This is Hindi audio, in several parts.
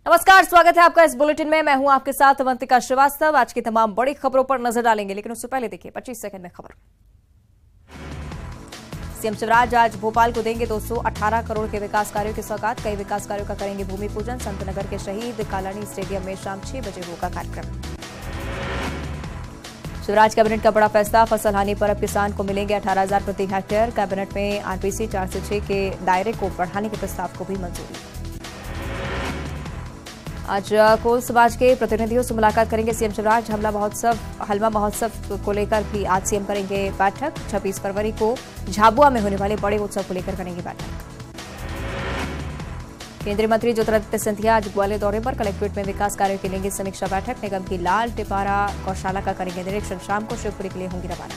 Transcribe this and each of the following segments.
नमस्कार, स्वागत है आपका इस बुलेटिन में। मैं हूं आपके साथ अवंतिका श्रीवास्तव। आज की तमाम बड़ी खबरों पर नजर डालेंगे, लेकिन उससे पहले देखिए 25 सेकंड में खबर। सीएम शिवराज आज भोपाल को देंगे 218 करोड़ के विकास कार्यों की सौगात। कई विकास कार्यों का करेंगे भूमि पूजन। संतनगर के शहीद कालानी स्टेडियम में शाम 6 बजे होगा कार्यक्रम। शिवराज कैबिनेट का बड़ा फैसला, फसल हानि पर अब किसान को मिलेंगे 18,000 प्रति हेक्टेयर। कैबिनेट में आरपीसी 4 से 6 के दायरे को बढ़ाने के प्रस्ताव को भी मंजूरी। आज कोल समाज के प्रतिनिधियों से मुलाकात करेंगे सीएम शिवराज। हलवा महोत्सव को लेकर भी आज सीएम करेंगे बैठक। 26 फरवरी को झाबुआ में होने वाले बड़े उत्सव को लेकर करेंगे बैठक। केंद्रीय मंत्री ज्योतिरादित्य सिंधिया आज ग्वालियर दौरे पर कलेक्ट्रेट में विकास कार्यों की लेंगे समीक्षा बैठक। निगम की लाल टिपारा गौशाला का करेंगे निरीक्षण। शाम को शिवपुरी के लिए होंगी रवाना।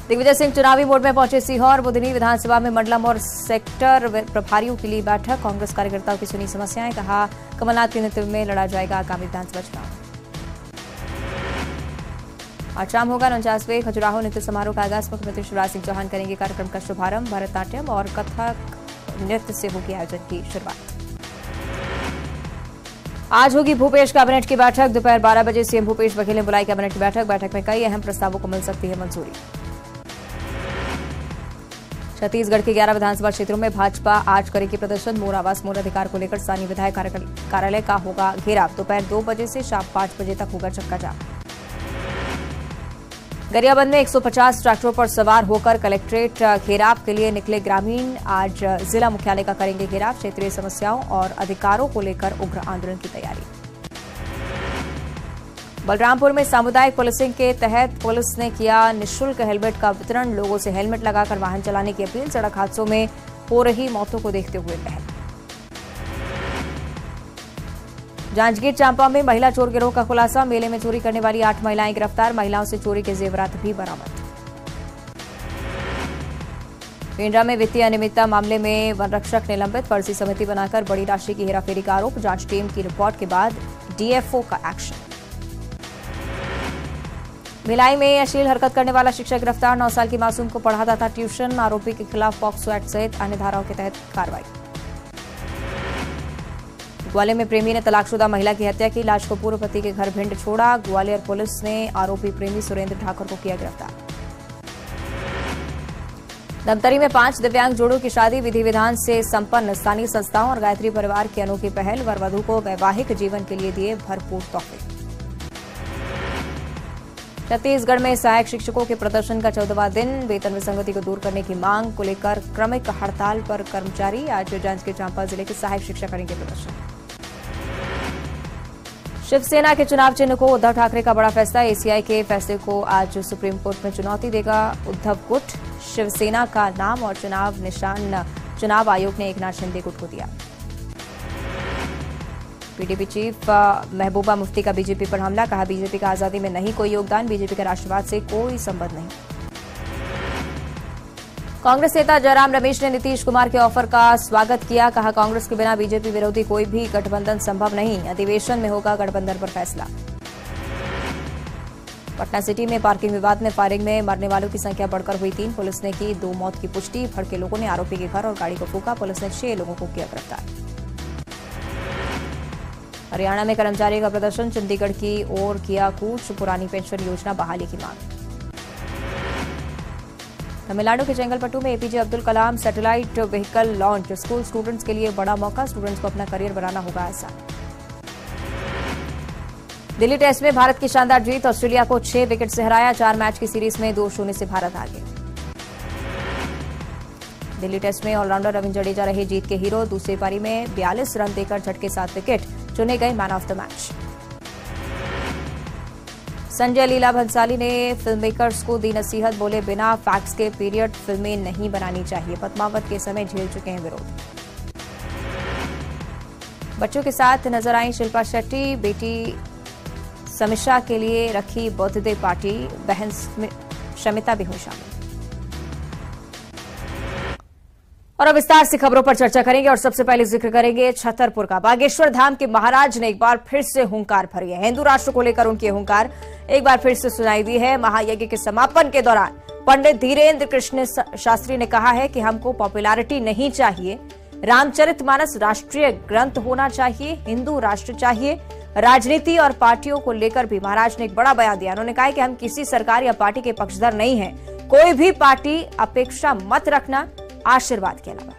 दिग्विजय सिंह चुनावी मोड में पहुंचे सीहोर। बुधनी विधानसभा में मंडलम और सेक्टर प्रभारियों के लिए बैठक। कांग्रेस कार्यकर्ताओं की सुनी समस्याएं, कहा कमलनाथ के नेतृत्व में लड़ा जाएगा आगामी विधानसभा चुनाव। आज शाम होगा 49वें खजुराहो नृत्य समारोह का आगाज। मुख्यमंत्री शिवराज सिंह चौहान करेंगे कार्यक्रम का शुभारंभ। भरतनाट्यम और कथक नृत्य से होगी आयोजन की शुरुआत। आज होगी भूपेश कैबिनेट की बैठक। दोपहर 12 बजे सीएम भूपेश बघेल ने बुलाई कैबिनेट की बैठक। बैठक में कई अहम प्रस्तावों को मिल सकती है मंजूरी। छत्तीसगढ़ के 11 विधानसभा क्षेत्रों में भाजपा आज करेगी प्रदर्शन। मोर आवास मोर अधिकार को लेकर स्थानीय विधायक कार्यालय का होगा घेराव। दोपहर 2 बजे से शाम 5 बजे तक होगा चक्का जाम। गरियाबंद में 150 ट्रैक्टरों पर सवार होकर कलेक्ट्रेट घेराव के लिए निकले ग्रामीण आज जिला मुख्यालय का करेंगे घेराव। क्षेत्रीय समस्याओं और अधिकारों को लेकर उग्र आंदोलन की तैयारी। बलरामपुर में सामुदायिक पुलिसिंग के तहत पुलिस ने किया निःशुल्क हेलमेट का वितरण। लोगों से हेलमेट लगाकर वाहन चलाने की अपील। सड़क हादसों में हो रही मौतों को देखते हुए पहल। जांजगीर चांपा में महिला चोर गिरोह का खुलासा। मेले में चोरी करने वाली 8 महिलाएं गिरफ्तार। महिलाओं से चोरी के जेवरात भी बरामद। पेंड्रा में वित्तीय अनियमितता मामले में वन रक्षक निलंबित। फर्जी समिति बनाकर बड़ी राशि की हेराफेरी का आरोप। जांच टीम की रिपोर्ट के बाद डीएफओ का एक्शन। भिलाई में अश्लील हरकत करने वाला शिक्षक गिरफ्तार। 9 साल की मासूम को पढ़ाता था ट्यूशन। आरोपी के खिलाफ पॉक्सो एक्ट सहित अन्य धाराओं के तहत कार्रवाई। ग्वालियर में प्रेमी ने तलाकशुदा महिला की हत्या की। लाश को पूर्व पति के घर भिंड छोड़ा। ग्वालियर पुलिस ने आरोपी प्रेमी सुरेंद्र ठाकुर को किया गिरफ्तार। धमतरी में 5 दिव्यांग जोड़ों की शादी विधि विधान से संपन्न। स्थानीय संस्थाओं और गायत्री परिवार की अनोखी पहल। वर वधू को वैवाहिक जीवन के लिए दिए भरपूर तोहफे। छत्तीसगढ़ में सहायक शिक्षकों के प्रदर्शन का 14वां दिन। वेतन विसंगति को दूर करने की मांग को लेकर क्रमिक हड़ताल पर कर्मचारी। आज जांजगीर चांपा जिले के सहायक शिक्षक करेंगे प्रदर्शन। शिवसेना के चुनाव चिन्ह को उद्धव ठाकरे का बड़ा फैसला। एसीआई के फैसले को आज सुप्रीम कोर्ट में चुनौती देगा उद्धव गुट। शिवसेना का नाम और चुनाव निशान चुनाव आयोग ने एकनाथ शिंदे गुट को दिया। पीडीपी चीफ महबूबा मुफ्ती का बीजेपी पर हमला। कहा बीजेपी का आजादी में नहीं कोई योगदान। बीजेपी का राष्ट्रवाद से कोई संबंध नहीं। कांग्रेस नेता जयराम रमेश ने नीतीश कुमार के ऑफर का स्वागत किया। कहा कांग्रेस के बिना बीजेपी विरोधी कोई भी गठबंधन संभव नहीं। अधिवेशन में होगा गठबंधन पर फैसला। पटना सिटी में पार्किंग विवाद में फायरिंग में मरने वालों की संख्या बढ़कर हुई 3। पुलिस ने की 2 मौत की पुष्टि। भड़के लोगों ने आरोपी के घर और गाड़ी को फूंका। पुलिस ने 6 लोगों को किया गिरफ्तार। हरियाणा में कर्मचारियों का प्रदर्शन। चंडीगढ़ की ओर किया कूच। पुरानी पेंशन योजना बहाली की मांग। तमिलनाडु के चेंगलपट्टू में APJ Abdul Kalam satellite vehicle launch. School students के लिए बड़ा मौका। स्टूडेंट्स को अपना करियर बनाना होगा आसान। दिल्ली टेस्ट में भारत की शानदार जीत। ऑस्ट्रेलिया को 6 विकेट से हराया। 4 मैच की सीरीज में 2-0 से भारत आगे। दिल्ली टेस्ट में ऑलराउंडर रविंद्र जडेजा रहे जीत के हीरो। दूसरी पारी में 42 रन देकर झटके 7 विकेट। चुने गए man of the match. Sanjay Leela Bhansali ने फिल्म मेकर्स को दी नसीहत। बोले बिना फैक्ट्स के पीरियड फिल्में नहीं बनानी चाहिए। पद्मावत के समय झेल चुके हैं विरोध। बच्चों के साथ नजर आई शिल्पा शेट्टी। बेटी समीक्षा के लिए रखी बर्थडे पार्टी। बहन शमिता भी हुई शामिल। और अब विस्तार से खबरों पर चर्चा करेंगे और सबसे पहले जिक्र करेंगे छतरपुर का। बागेश्वर धाम के महाराज ने एक बार फिर से हुंकार भरी है। हिंदू राष्ट्र को लेकर उनकी हुंकार एक बार फिर से सुनाई दी है। महायज्ञ के समापन के दौरान पंडित धीरेन्द्र कृष्ण शास्त्री ने कहा है कि हमको पॉपुलैरिटी नहीं चाहिए, रामचरितमानस राष्ट्रीय ग्रंथ होना चाहिए, हिंदू राष्ट्र चाहिए। राजनीति और पार्टियों को लेकर भी महाराज ने एक बड़ा बयान दिया। उन्होंने कहा कि हम किसी सरकार या पार्टी के पक्षधर नहीं हैं, कोई भी पार्टी अपेक्षा मत रखना आशीर्वाद के अलावा।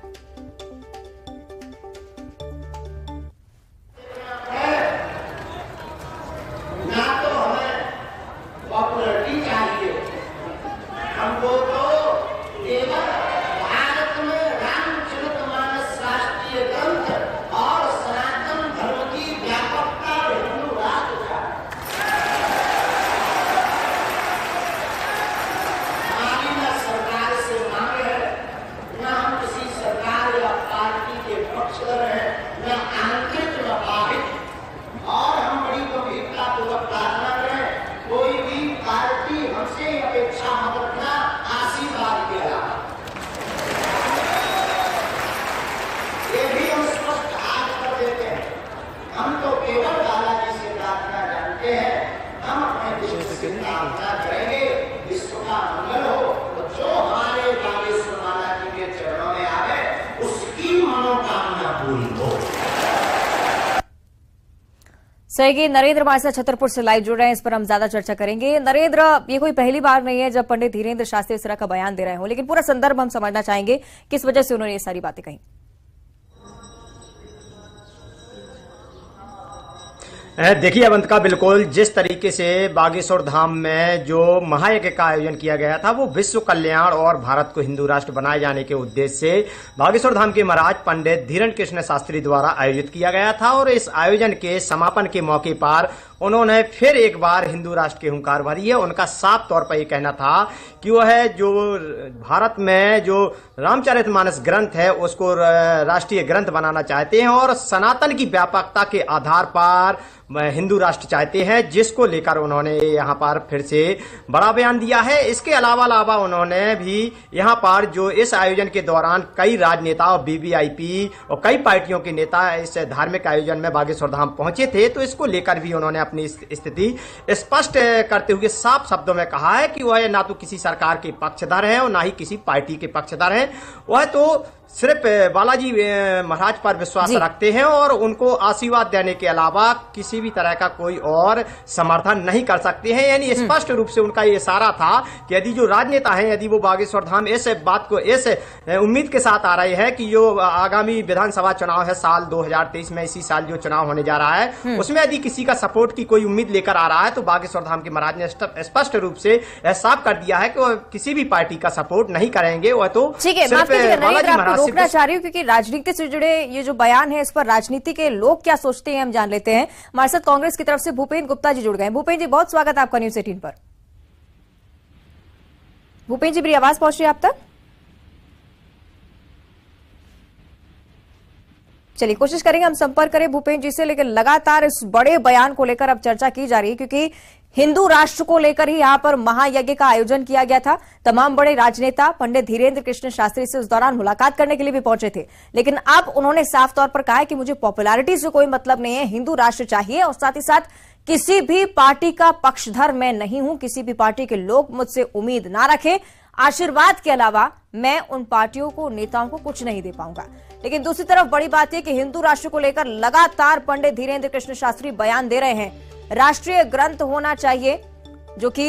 सही, नरेंद्र हमारे साथ छतरपुर से लाइव जुड़ रहे हैं, इस पर हम ज्यादा चर्चा करेंगे। नरेंद्र, ये कोई पहली बार नहीं है जब पंडित धीरेन्द्र शास्त्री इस तरह का बयान दे रहे हो, लेकिन पूरा संदर्भ हम समझना चाहेंगे, किस वजह से उन्होंने ये सारी बातें कही। देखिए अवंतिका, बिल्कुल जिस तरीके से बागेश्वर धाम में जो महायज्ञ का आयोजन किया गया था वो विश्व कल्याण और भारत को हिंदू राष्ट्र बनाए जाने के उद्देश्य से बागेश्वर धाम के महाराज पंडित धीरेन्द्र कृष्ण शास्त्री द्वारा आयोजित किया गया था। और इस आयोजन के समापन के मौके पर उन्होंने फिर एक बार हिंदू राष्ट्र की हुंकार भरी है। उनका साफ तौर पर यह कहना था कि वह जो भारत में जो रामचरितमानस ग्रंथ है उसको राष्ट्रीय ग्रंथ बनाना चाहते हैं और सनातन की व्यापकता के आधार पर हिंदू राष्ट्र चाहते हैं, जिसको लेकर उन्होंने यहाँ पर फिर से बड़ा बयान दिया है। इसके अलावा उन्होंने भी यहाँ पर जो इस आयोजन के दौरान कई राजनेता और वीवीआईपी और कई पार्टियों के नेता इस धार्मिक आयोजन में बागेश्वर धाम पहुंचे थे, तो इसको लेकर भी उन्होंने अपनी स्थिति स्पष्ट करते हुए साफ शब्दों में कहा है कि वह ना तो किसी सरकार के पक्षधर है और ना ही किसी पार्टी के पक्षधर है। वह तो सिर्फ बालाजी महाराज पर विश्वास रखते हैं और उनको आशीर्वाद देने के अलावा किसी भी तरह का कोई और समर्थन नहीं कर सकते हैं। यानी स्पष्ट रूप से उनका ये इशारा था कि यदि जो राजनेता हैं, यदि वो बागेश्वर धाम इस बात को इस उम्मीद के साथ आ रहे हैं कि जो आगामी विधानसभा चुनाव है साल 2023 में, इसी साल जो चुनाव होने जा रहा है, उसमें यदि किसी का सपोर्ट की कोई उम्मीद लेकर आ रहा है तो बागेश्वर धाम के महाराज ने स्पष्ट रूप से साफ कर दिया है कि वह किसी भी पार्टी का सपोर्ट नहीं करेंगे। वह तो बालाजी महाराज रोकना चाह रही हूँ क्योंकि राजनीति से जुड़े ये जो बयान है इस पर राजनीति के लोग क्या सोचते हैं हम जान लेते हैं। हमारे साथ कांग्रेस की तरफ से भूपेंद्र गुप्ता जी जुड़ गए हैं। भूपेंद्र जी, बहुत स्वागत है आपका न्यूज 18 पर। भूपेंद्र जी, मेरी आवाज पहुंच रही है आप तक? चलिए कोशिश करेंगे हम संपर्क करें भूपेंद्र जी से, लेकिन लगातार इस बड़े बयान को लेकर अब चर्चा की जा रही है क्योंकि हिंदू राष्ट्र को लेकर ही यहां पर महायज्ञ का आयोजन किया गया था। तमाम बड़े राजनेता पंडित धीरेन्द्र कृष्ण शास्त्री से उस दौरान मुलाकात करने के लिए भी पहुंचे थे, लेकिन अब उन्होंने साफ तौर पर कहा है कि मुझे पॉपुलैरिटी से कोई मतलब नहीं है, हिंदू राष्ट्र चाहिए और साथ ही साथ किसी भी पार्टी का पक्षधर मैं नहीं हूं, किसी भी पार्टी के लोग मुझसे उम्मीद ना रखें, आशीर्वाद के अलावा मैं उन पार्टियों को, नेताओं को कुछ नहीं दे पाऊंगा। लेकिन दूसरी तरफ बड़ी बात यह कि हिंदू राष्ट्र को लेकर लगातार पंडित धीरेन्द्र कृष्ण शास्त्री बयान दे रहे हैं। राष्ट्रीय ग्रंथ होना चाहिए जो कि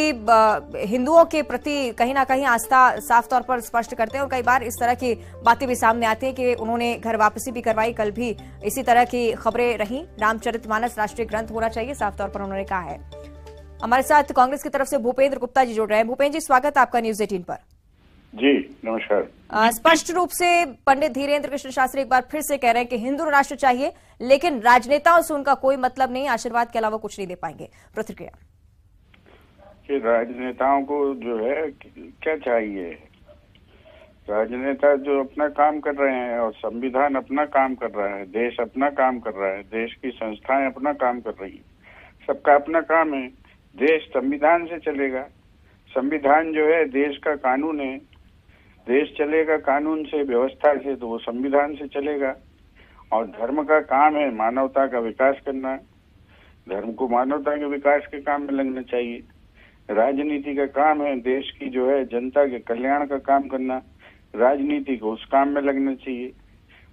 हिंदुओं के प्रति कहीं ना कहीं आस्था साफ तौर पर स्पष्ट करते हैं और कई बार इस तरह की बातें भी सामने आती हैं कि उन्होंने घर वापसी भी करवाई, कल भी इसी तरह की खबरें रहीं। रामचरितमानस राष्ट्रीय ग्रंथ होना चाहिए, साफ तौर पर उन्होंने कहा है। हमारे साथ कांग्रेस की तरफ से भूपेंद्र गुप्ता जी जुड़ रहे हैं। भूपेंद्र जी, स्वागत है आपका न्यूज 18 पर। जी नमस्कार। स्पष्ट रूप से पंडित धीरेन्द्र कृष्ण शास्त्री एक बार फिर से कह रहे हैं कि हिंदू राष्ट्र चाहिए, लेकिन राजनेताओं से उनका कोई मतलब नहीं, आशीर्वाद के अलावा कुछ नहीं दे पाएंगे। प्रतिक्रिया? कि राजनेताओं को जो है क्या चाहिए, राजनेता जो अपना काम कर रहे हैं और संविधान अपना काम कर रहा है, देश अपना काम कर रहा है, देश की संस्थाएं अपना काम कर रही है, सबका अपना काम है। देश संविधान से चलेगा, संविधान जो है देश का कानून है, देश चलेगा कानून से, व्यवस्था से, तो वो संविधान से चलेगा। और धर्म का काम है मानवता का विकास करना, धर्म को मानवता के विकास के काम में लगना चाहिए। राजनीति का काम है देश की जो है जनता के कल्याण का काम करना, राजनीति को उस काम में लगना चाहिए।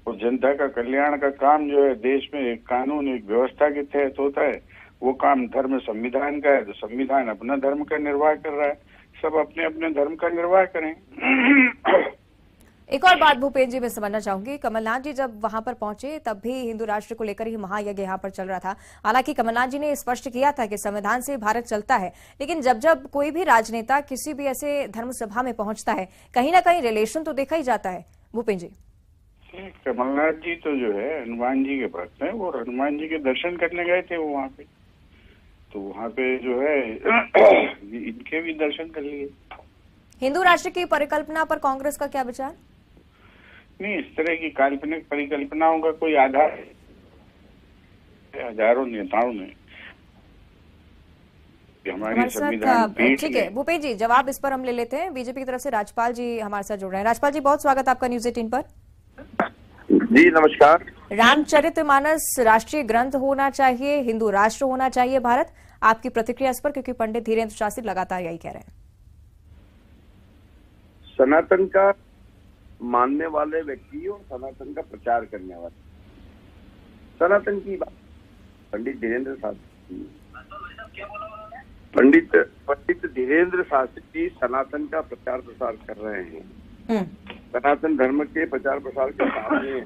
और जनता का कल्याण का काम जो है देश में एक कानून एक व्यवस्था के तहत होता है, वो काम धर्म संविधान का है, तो संविधान अपना धर्म का निर्वाह कर रहा है, सब अपने अपने धर्म का निर्वाह करें। एक और बात भूपेंद्र जी मैं समझना चाहूंगी, कमलनाथ जी जब वहां पर पहुंचे तब भी हिंदू राष्ट्र को लेकर ही महायज्ञ यहां पर चल रहा था। हालांकि कमलनाथ जी ने स्पष्ट किया था कि संविधान से भारत चलता है, लेकिन जब जब कोई भी राजनेता किसी भी ऐसे धर्म सभा में पहुंचता है, कहीं ना कहीं रिलेशन तो देखा ही जाता है। भूपेंद्र जी, कमलनाथ जी तो जो है हनुमान जी के भक्त हैं, वो हनुमान जी के दर्शन करने गए थे वो वहाँ पे, तो वहाँ पे जो है इनके भी दर्शन कर लिए। हिंदू राष्ट्र की परिकल्पना पर कांग्रेस का क्या विचार? नहीं, इस तरह की काल्पनिक परिकल्पनाओं का कोई आधार हजारों नेताओं ने हमारे संविधान पीठ। ठीक है भूपेंद्र जी, जवाब इस पर हम ले लेते हैं। बीजेपी की तरफ से राजपाल जी हमारे साथ जुड़ रहे हैं। राजपाल जी, बहुत स्वागत आपका न्यूज 18 पर। जी नमस्कार। रामचरितमानस राष्ट्रीय ग्रंथ होना चाहिए, हिंदू राष्ट्र होना चाहिए भारत, आपकी प्रतिक्रिया इस पर? क्योंकि पंडित धीरेन्द्र शास्त्री लगातार यही कह रहे हैं। सनातन का मानने वाले व्यक्ति और सनातन का प्रचार करने वाले, सनातन की बात पंडित धीरेन्द्र शास्त्री, पंडित धीरेन्द्र शास्त्री सनातन का प्रचार प्रसार कर रहे हैं। सनातन धर्म के प्रचार प्रसार के सामने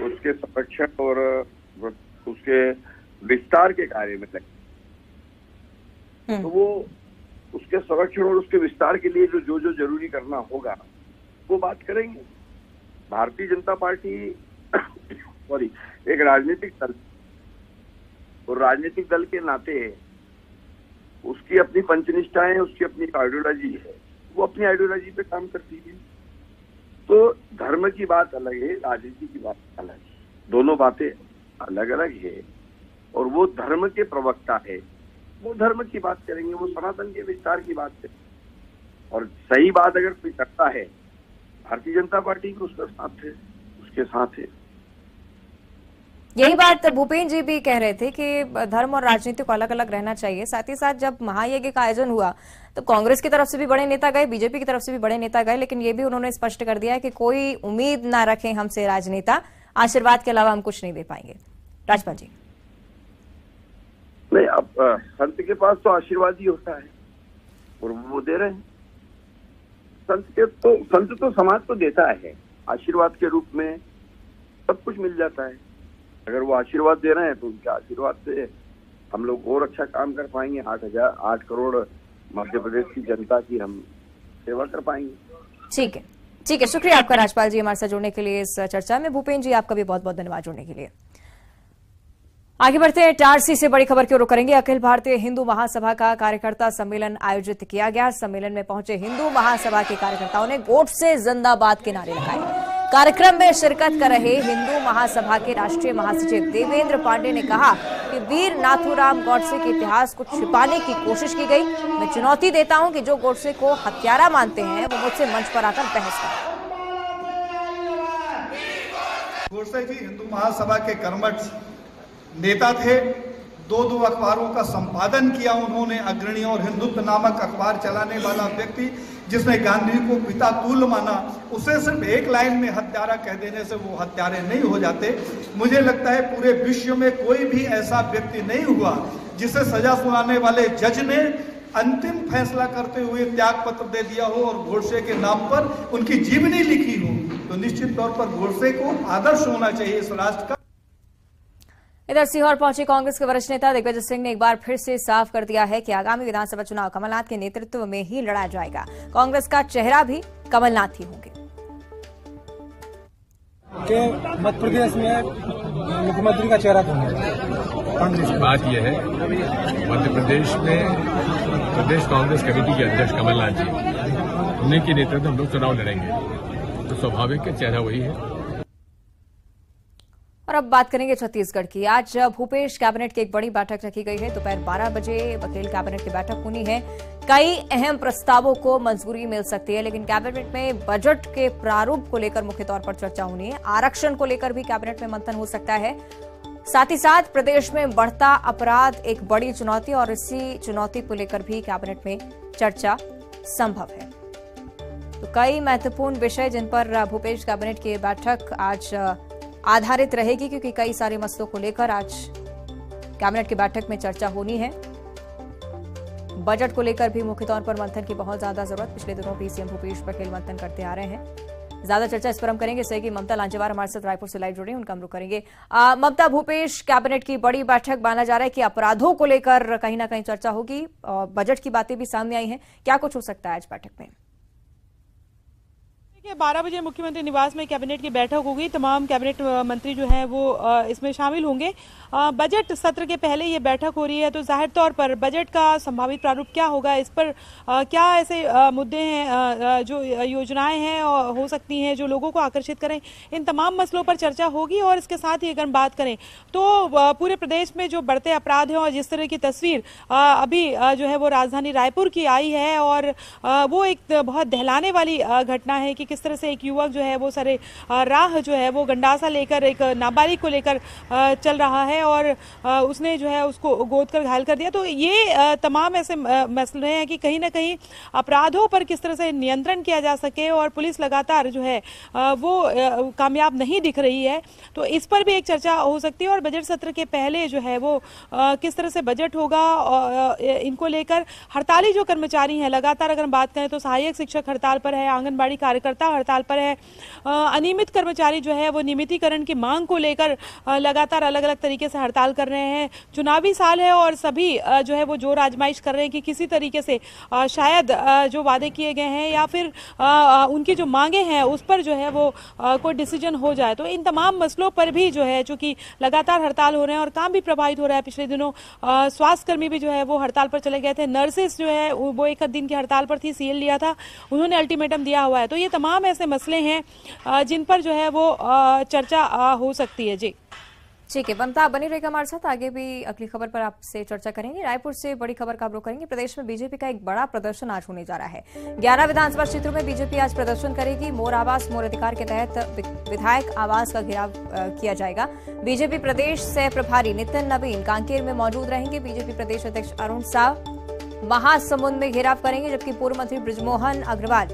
उसके संरक्षण और उसके विस्तार के कार्य में लगे, तो वो उसके संरक्षण और उसके विस्तार के लिए जो जरूरी करना होगा वो बात करेंगे। भारतीय जनता पार्टी सॉरी एक राजनीतिक दल, और राजनीतिक दल के नाते उसकी अपनी पंचनिष्ठा है, उसकी अपनी आइडियोलॉजी है, वो अपनी आइडियोलॉजी पे काम करती है। तो धर्म की बात अलग है, राजनीति की बात अलग है, दोनों बातें अलग अलग है। और वो धर्म के प्रवक्ता है, वो धर्म की बात करेंगे, वो सनातन के विस्तार की बात करेंगे। और सही बात अगर कोई करता है, भारतीय जनता पार्टी को उसका साथ है, उसके साथ है। यही बात भूपेंद्र जी भी कह रहे थे कि धर्म और राजनीति को अलग अलग रहना चाहिए। साथ ही साथ जब महायज्ञ का आयोजन हुआ तो कांग्रेस की तरफ से भी बड़े नेता गए, बीजेपी की तरफ से भी बड़े नेता गए, लेकिन ये भी उन्होंने स्पष्ट कर दिया है कि कोई उम्मीद ना रखें हमसे राजनेता, आशीर्वाद के अलावा हम कुछ नहीं दे पाएंगे। राजपाल जी, नहीं, अब संत के पास तो आशीर्वाद ही होता है और वो दे रहे हैं। संत तो समाज को देता है, आशीर्वाद के रूप में सब कुछ मिल जाता है। अगर वो आशीर्वाद दे रहे हैं तो उनके आशीर्वाद से हम लोग और अच्छा काम कर पाएंगे। 8 करोड़ मध्य प्रदेश की जनता की हम सेवा कर पाएंगे। ठीक है, शुक्रिया आपका राजपाल जी हमारे साथ जुड़ने के लिए इस चर्चा में। भूपेंद्र जी, आपका भी बहुत बहुत धन्यवाद जुड़ने के लिए। आगे बढ़ते हैं, टारसी से बड़ी खबर की ओर करेंगे। अखिल भारतीय हिंदू महासभा का कार्यकर्ता सम्मेलन आयोजित किया गया। सम्मेलन में पहुंचे हिंदू महासभा के कार्यकर्ताओं ने गोडसे जिंदाबाद के नारे लगाए। कार्यक्रम में शिरकत कर रहे हिंदू महासभा के राष्ट्रीय महासचिव देवेंद्र पांडे ने कहा कि वीर नाथूराम गोडसे के इतिहास को छिपाने की कोशिश की गई। मैं चुनौती देता हूं कि जो गोडसे को हत्यारा मानते हैं वो मुझसे मंच पर आकर बहस करें। गोडसे जी हिंदू महासभा के कर्मठ नेता थे। 2 अखबारों का संपादन किया उन्होंने। अग्रणी और हिंदुत्व नामक अखबार चलाने वाला व्यक्ति जिसने गांधी को पिता तुल्य माना, उसे सिर्फ एक लाइन में हत्यारा कह देने से वो हत्यारे नहीं हो जाते। मुझे लगता है पूरे विश्व में कोई भी ऐसा व्यक्ति नहीं हुआ जिसे सजा सुनाने वाले जज ने अंतिम फैसला करते हुए त्याग पत्र दे दिया हो और गोडसे के नाम पर उनकी जीवनी लिखी हो। तो निश्चित तौर पर गोडसे को आदर्श होना चाहिए इस राष्ट्र का। इधर सीहोर पहुंचे कांग्रेस के वरिष्ठ नेता दिग्विजय सिंह ने एक बार फिर से साफ कर दिया है कि आगामी विधानसभा चुनाव कमलनाथ के नेतृत्व में ही लड़ा जाएगा। कांग्रेस का चेहरा भी कमलनाथ ही होंगे। मध्य प्रदेश में मुख्यमंत्री का चेहरा कौन है? बात यह है, मध्य प्रदेश में प्रदेश कांग्रेस कमेटी के अध्यक्ष कमलनाथ जी, उन्हीं के नेतृत्व में हम लोग चुनाव लड़ेंगे, तो स्वाभाविक चेहरा वही है। और अब बात करेंगे छत्तीसगढ़ की। आज भूपेश कैबिनेट की एक बड़ी बैठक रखी गई है। दोपहर 12 बजे बघेल कैबिनेट की बैठक होनी है। कई अहम प्रस्तावों को मंजूरी मिल सकती है, लेकिन कैबिनेट में बजट के प्रारूप को लेकर मुख्य तौर पर चर्चा होनी है। आरक्षण को लेकर भी कैबिनेट में मंथन हो सकता है। साथ ही साथ प्रदेश में बढ़ता अपराध एक बड़ी चुनौती, और इसी चुनौती को लेकर भी कैबिनेट में चर्चा संभव है। तो कई महत्वपूर्ण विषय जिन पर भूपेश कैबिनेट की बैठक आज आधारित रहेगी, क्योंकि कई सारे मसलों को लेकर आज कैबिनेट की बैठक में चर्चा होनी है। बजट को लेकर भी मुख्य तौर पर मंथन की बहुत ज्यादा जरूरत, पिछले दिनों भी सीएम भूपेश बघेल मंथन करते आ रहे हैं। ज्यादा चर्चा इस पर हम करेंगे। सहयोगी ममता लांजेवार हमारे साथ रायपुर से लाइव जुड़े हैं, उनका हम रुख करेंगे। ममता, भूपेश कैबिनेट की बड़ी बैठक, माना जा रहा है कि अपराधों को लेकर कहीं ना कहीं चर्चा होगी और बजट की बातें भी सामने आई हैं। क्या कुछ हो सकता है आज बैठक में? 12 बजे मुख्यमंत्री निवास में कैबिनेट की बैठक होगी। तमाम कैबिनेट मंत्री जो हैं वो इसमें शामिल होंगे। बजट सत्र के पहले ये बैठक हो रही है, तो जाहिर तौर पर बजट का संभावित प्रारूप क्या होगा, इस पर क्या ऐसे मुद्दे हैं, जो योजनाएं हैं हो सकती हैं जो लोगों को आकर्षित करें, इन तमाम मसलों पर चर्चा होगी। और इसके साथ ही अगर हम बात करें तो पूरे प्रदेश में जो बढ़ते अपराध हैं और जिस तरह की तस्वीर अभी जो है वो राजधानी रायपुर की आई है, और वो एक बहुत दहलाने वाली घटना है कि किस तरह से एक युवक जो है वो सारे राह जो है वो गंडासा लेकर एक नाबालिग को लेकर चल रहा है और उसने जो है उसको गोद कर घायल कर दिया। तो ये तमाम ऐसे मसले हैं कि कहीं ना कहीं अपराधों पर किस तरह से नियंत्रण किया जा सके, और पुलिस लगातार जो है वो कामयाब नहीं दिख रही है। तो इस पर भी एक चर्चा हो सकती है। और बजट सत्र के पहले जो है वो किस तरह से बजट होगा, इनको लेकर हड़ताली जो कर्मचारी हैं लगातार, अगर हम बात करें तो सहायक शिक्षक हड़ताल पर है, आंगनबाड़ी कार्यकर्ता हड़ताल पर है, अनियमित कर्मचारी जो है वो नियमितीकरण की मांग को लेकर लगातार अलग अलग तरीके से हड़ताल कर रहे हैं। चुनावी साल है और सभी जो है वो जोर आजमाइश कर रहे हैं कि किसी तरीके से शायद जो वादे किए गए हैं या फिर उनकी जो मांगे हैं उस पर जो है वो कोई डिसीजन हो जाए। तो इन तमाम मसलों पर भी जो है चूंकि लगातार हड़ताल हो रहे हैं और काम भी प्रभावित हो रहा है। पिछले दिनों स्वास्थ्यकर्मी भी जो है वो हड़ताल पर चले गए थे, नर्सेस जो है वो एक दिन की हड़ताल पर थी, सीएल लिया था, उन्होंने अल्टीमेटम दिया हुआ है। तो ये तमाम ऐसे मसले हैं जिन पर जो है वो चर्चा हो सकती है। जी ठीक है, ममता बनी रहेगा हमारे साथ, आगे भी अगली खबर पर आपसे चर्चा करेंगे। रायपुर से बड़ी खबर का रुख करेंगे। प्रदेश में बीजेपी का एक बड़ा प्रदर्शन आज होने जा रहा है। 11 विधानसभा क्षेत्रों में बीजेपी आज प्रदर्शन करेगी। मोर आवास मोर अधिकार के तहत विधायक आवास का घेराव किया जाएगा। बीजेपी प्रदेश सह प्रभारी नितिन नवीन कांकेर में मौजूद रहेंगे। बीजेपी प्रदेश अध्यक्ष अरुण साह महासमुंद में घेराव करेंगे, जबकि पूर्व मंत्री बृजमोहन अग्रवाल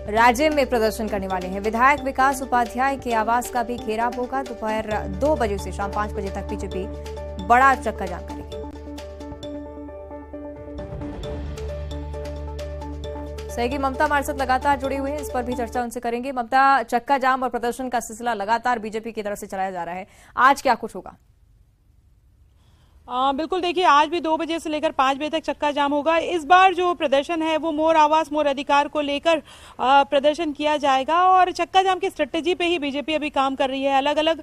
राजेम में प्रदर्शन करने वाले हैं। विधायक विकास उपाध्याय के आवास का भी घेराव होगा। दोपहर 2 बजे से शाम 5 बजे तक बीजेपी बड़ा चक्का जाम करेगी। सहयोगी ममता हमारे साथ लगातार जुड़ी हुई है, इस पर भी चर्चा उनसे करेंगे। ममता, चक्का जाम और प्रदर्शन का सिलसिला लगातार बीजेपी की तरफ से चलाया जा रहा है, आज क्या कुछ होगा? बिल्कुल, देखिए आज भी 2 बजे से लेकर 5 बजे तक चक्का जाम होगा। इस बार जो प्रदर्शन है वो मोर आवास मोर अधिकार को लेकर प्रदर्शन किया जाएगा और चक्का जाम की स्ट्रेटेजी पे ही बीजेपी अभी काम कर रही है। अलग अलग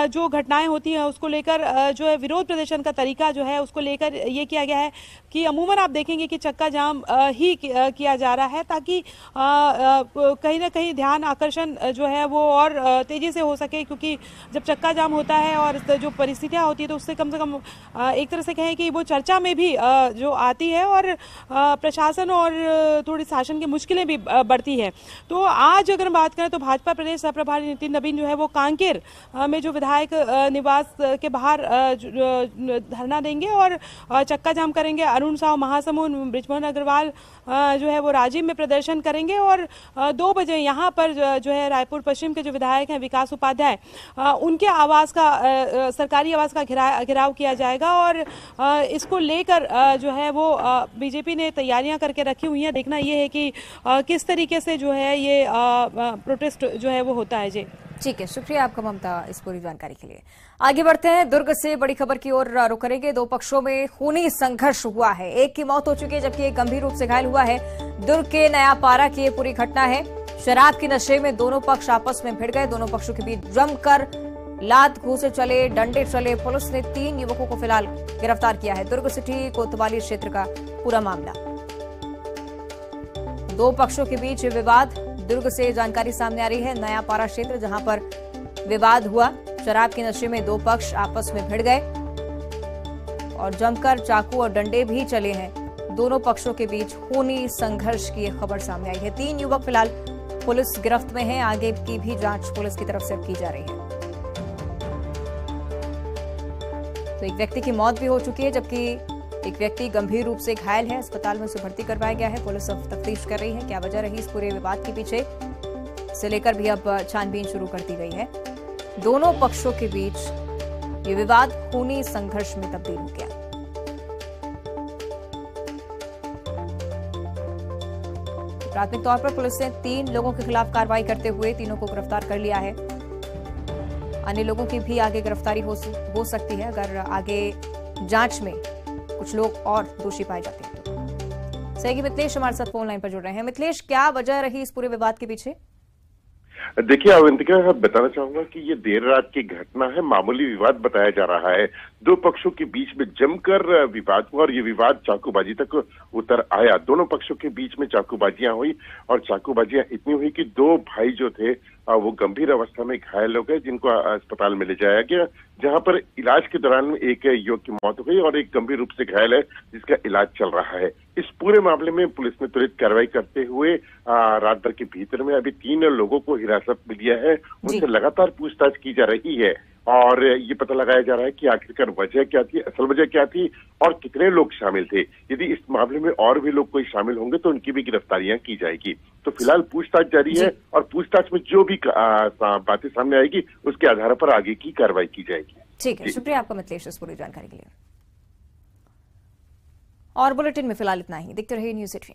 जो घटनाएं होती हैं उसको लेकर जो है विरोध प्रदर्शन का तरीका जो है उसको लेकर ये किया गया है कि अमूमन आप देखेंगे कि चक्का जाम ही किया जा रहा है, ताकि कहीं ना कहीं ध्यान आकर्षण जो है वो और तेजी से हो सके। क्योंकि जब चक्का जाम होता है और जो परिस्थितियां होती है तो उससे कम से कम एक तरह से कहें कि वो चर्चा में भी जो आती है और प्रशासन और थोड़ी शासन की मुश्किलें भी बढ़ती है। तो आज अगर हम बात करें तो भाजपा प्रदेश सह प्रभारी नितिन नवीन जो है वो कांकेर में जो विधायक निवास के बाहर धरना देंगे और चक्का जाम करेंगे। अरुण साव महासमुंद, बृजमोहन अग्रवाल जो है वो राजीव में प्रदर्शन करेंगे और 2 बजे यहाँ पर जो है रायपुर पश्चिम के जो विधायक हैं विकास उपाध्याय उनके आवास का सरकारी आवास का घेराव किया जाएगा। और इसको लेकर जो है वो बीजेपी ने तैयारियां करके रखी हुई हैं। देखना ये है कि किस तरीके से जो है ये प्रोटेस्ट जो है वो होता है। जी ठीक है, शुक्रिया आपका ममता इस पूरी जानकारी के लिए। आगे बढ़ते हैं, दुर्ग से बड़ी खबर की ओर रुख करेंगे। 2 पक्षों में खूनी संघर्ष हुआ है, एक की मौत हो चुकी है जबकि एक गंभीर रूप से घायल हुआ है। दुर्ग के नया पारा की ये पूरी घटना है। शराब के नशे में दोनों पक्ष आपस में भिड़ गए। दोनों पक्षों के बीच जमकर लात घूसे चले, डंडे चले। पुलिस ने 3 युवकों को फिलहाल गिरफ्तार किया है। दुर्ग सिटी कोतवाली क्षेत्र का पूरा मामला। 2 पक्षों के बीच विवाद, दुर्ग से जानकारी सामने आ रही है। नया पारा क्षेत्र जहां पर विवाद हुआ, शराब के नशे में 2 पक्ष आपस में भिड़ गए और जमकर चाकू और डंडे भी चले हैं। दोनों पक्षों के बीच खूनी संघर्ष की खबर सामने आई है। 3 युवक फिलहाल पुलिस गिरफ्त में हैं। आगे की भी जांच पुलिस की तरफ से की जा रही है। तो एक व्यक्ति की मौत भी हो चुकी है जबकि एक व्यक्ति गंभीर रूप से घायल है। अस्पताल में उसे भर्ती करवाया गया है। पुलिस अब तफ्तीश कर रही है क्या वजह रही इस पूरे विवाद के पीछे, से लेकर भी अब छानबीन शुरू कर दी गई है। दोनों पक्षों के बीच ये विवाद खूनी संघर्ष में तब्दील हो गया। प्राथमिक तौर पर पुलिस ने 3 लोगों के खिलाफ कार्रवाई करते हुए तीनों को गिरफ्तार कर लिया है। अन्य लोगों की भी आगे गिरफ्तारी हो सकती है अगर आगे जांच में कुछ लोग और दोषी पाए जाते हैं तो। सहयोगी मिथिलेश हमारे साथ फोन लाइन पर जुड़ रहे हैं। मिथिलेश, क्या वजह रही इस पूरे विवाद के पीछे? देखिए अवंतिका, बताना चाहूंगा कि ये देर रात की घटना है, मामूली विवाद बताया जा रहा है। 2 पक्षों के बीच में जमकर विवाद हुआ और ये विवाद चाकूबाजी तक उतर आया। दोनों पक्षों के बीच में चाकूबाजियां हुई और चाकूबाजियां इतनी हुई कि 2 भाई जो थे वो गंभीर अवस्था में घायल हो गए, जिनको अस्पताल में ले जाया गया, जहां पर इलाज के दौरान एक युवक की मौत हो गई और एक गंभीर रूप से घायल है जिसका इलाज चल रहा है। इस पूरे मामले में पुलिस ने तुरंत कार्रवाई करते हुए रात भर के भीतर में अभी 3 लोगों को हिरासत में लिया है। उनसे लगातार पूछताछ की जा रही है और ये पता लगाया जा रहा है कि आखिरकार वजह क्या थी, असल वजह क्या थी और कितने लोग शामिल थे। यदि इस मामले में और भी लोग कोई शामिल होंगे तो उनकी भी गिरफ्तारियां की जाएगी। तो फिलहाल पूछताछ जारी है और पूछताछ में जो भी बातें सामने आएगी उसके आधार पर आगे की कार्रवाई की जाएगी। ठीक है, शुक्रिया आपका मिथिलेश इस पूरी जानकारी के लिए। और बुलेटिन में फिलहाल इतना ही। देखते रहिए न्यूज़ 18।